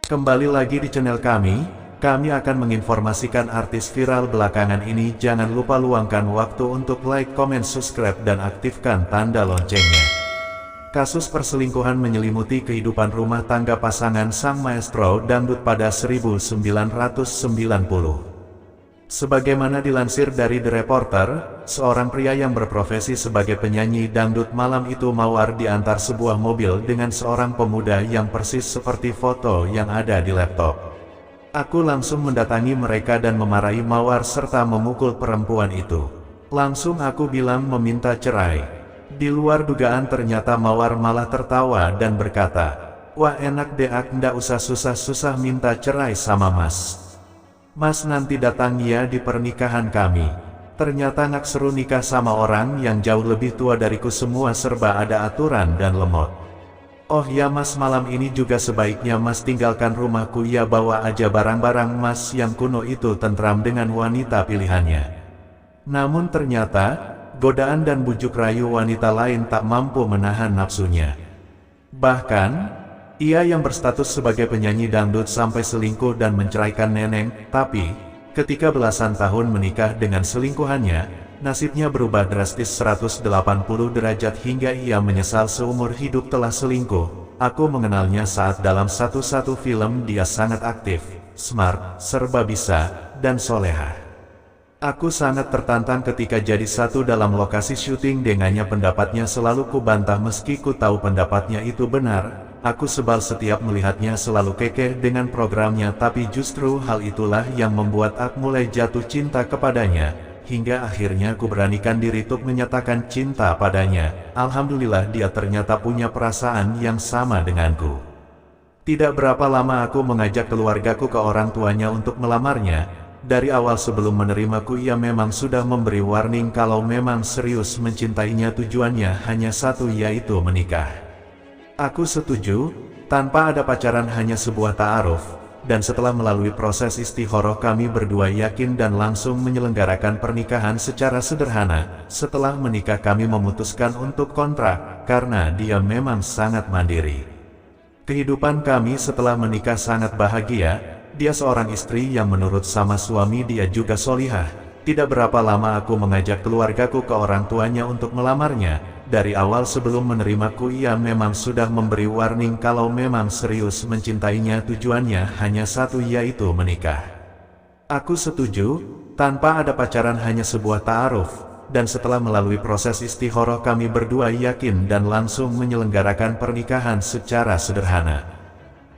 Kembali lagi di channel kami akan menginformasikan artis viral belakangan ini. Jangan lupa luangkan waktu untuk like, comment, subscribe, dan aktifkan tanda loncengnya. Kasus perselingkuhan menyelimuti kehidupan rumah tangga pasangan sang maestro dangdut pada 1990. Sebagaimana dilansir dari The Reporter, seorang pria yang berprofesi sebagai penyanyi dangdut malam itu Mawar diantar sebuah mobil dengan seorang pemuda yang persis seperti foto yang ada di laptop. Aku langsung mendatangi mereka dan memarahi Mawar serta memukul perempuan itu. Langsung aku bilang meminta cerai. Di luar dugaan ternyata Mawar malah tertawa dan berkata, "Wah enak deh, ndak usah susah-susah minta cerai sama Mas. Mas nanti datang ya di pernikahan kami." Ternyata nak seru nikah sama orang yang jauh lebih tua dariku, semua serba ada aturan dan lemot. "Oh ya Mas, malam ini juga sebaiknya Mas tinggalkan rumahku ya, bawa aja barang-barang Mas yang kuno itu." Tentram dengan wanita pilihannya. Namun ternyata, godaan dan bujuk rayu wanita lain tak mampu menahan nafsunya. Bahkan, ia yang berstatus sebagai penyanyi dangdut sampai selingkuh dan menceraikan Neneng. Tapi, ketika belasan tahun menikah dengan selingkuhannya, nasibnya berubah drastis 180 derajat hingga ia menyesal seumur hidup telah selingkuh. Aku mengenalnya saat dalam satu film. Dia sangat aktif, smart, serba bisa, dan soleha. Aku sangat tertantang ketika jadi satu dalam lokasi syuting dengannya. Pendapatnya selalu kubantah meski ku tahu pendapatnya itu benar. Aku sebal setiap melihatnya selalu kekeh dengan programnya, tapi justru hal itulah yang membuat aku mulai jatuh cinta kepadanya. Hingga akhirnya ku beranikan diri untuk menyatakan cinta padanya. Alhamdulillah dia ternyata punya perasaan yang sama denganku. Tidak berapa lama aku mengajak keluargaku ke orang tuanya untuk melamarnya. Dari awal sebelum menerimaku ia memang sudah memberi warning kalau memang serius mencintainya, tujuannya hanya satu, yaitu menikah. Aku setuju, tanpa ada pacaran, hanya sebuah ta'aruf. Dan setelah melalui proses istikharah kami berdua yakin dan langsung menyelenggarakan pernikahan secara sederhana. Setelah menikah kami memutuskan untuk kontrak, karena dia memang sangat mandiri. Kehidupan kami setelah menikah sangat bahagia. Dia seorang istri yang menurut sama suami dia juga solihah. Tidak berapa lama aku mengajak keluargaku ke orang tuanya untuk melamarnya. Dari awal sebelum menerimaku ia memang sudah memberi warning kalau memang serius mencintainya, tujuannya hanya satu, yaitu menikah. Aku setuju, tanpa ada pacaran, hanya sebuah ta'aruf. Dan setelah melalui proses istikharah kami berdua yakin dan langsung menyelenggarakan pernikahan secara sederhana.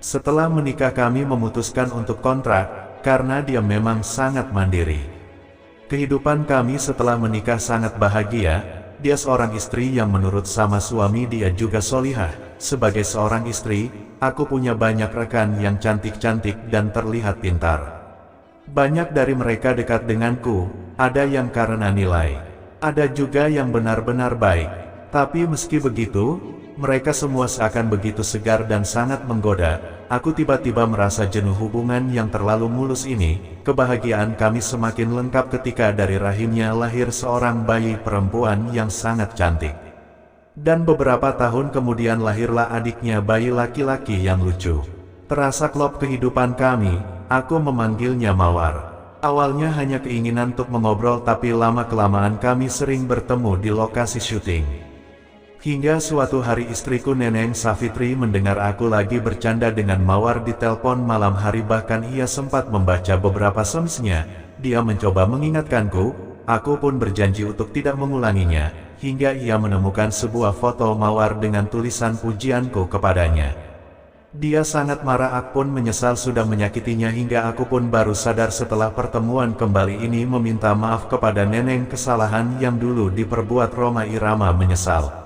Setelah menikah kami memutuskan untuk kontrak, karena dia memang sangat mandiri. Kehidupan kami setelah menikah sangat bahagia. Dia seorang istri yang menurut sama suami dia juga solihah. Sebagai seorang istri, aku punya banyak rekan yang cantik-cantik dan terlihat pintar. Banyak dari mereka dekat denganku, ada yang karena nilai, ada juga yang benar-benar baik. Tapi meski begitu, mereka semua seakan begitu segar dan sangat menggoda. Aku tiba-tiba merasa jenuh hubungan yang terlalu mulus ini. Kebahagiaan kami semakin lengkap ketika dari rahimnya lahir seorang bayi perempuan yang sangat cantik. Dan beberapa tahun kemudian lahirlah adiknya, bayi laki-laki yang lucu. Terasa klop kehidupan kami. Aku memanggilnya Mawar. Awalnya hanya keinginan untuk mengobrol, tapi lama-kelamaan kami sering bertemu di lokasi syuting. Hingga suatu hari istriku Neneng Savitri mendengar aku lagi bercanda dengan Mawar di telepon malam hari. Bahkan ia sempat membaca beberapa sms-nya. Dia mencoba mengingatkanku, aku pun berjanji untuk tidak mengulanginya. Hingga ia menemukan sebuah foto Mawar dengan tulisan pujianku kepadanya. Dia sangat marah. Aku pun menyesal sudah menyakitinya. Hingga aku pun baru sadar setelah pertemuan kembali ini meminta maaf kepada Neneng. Kesalahan yang dulu diperbuat Rhoma Irama menyesal.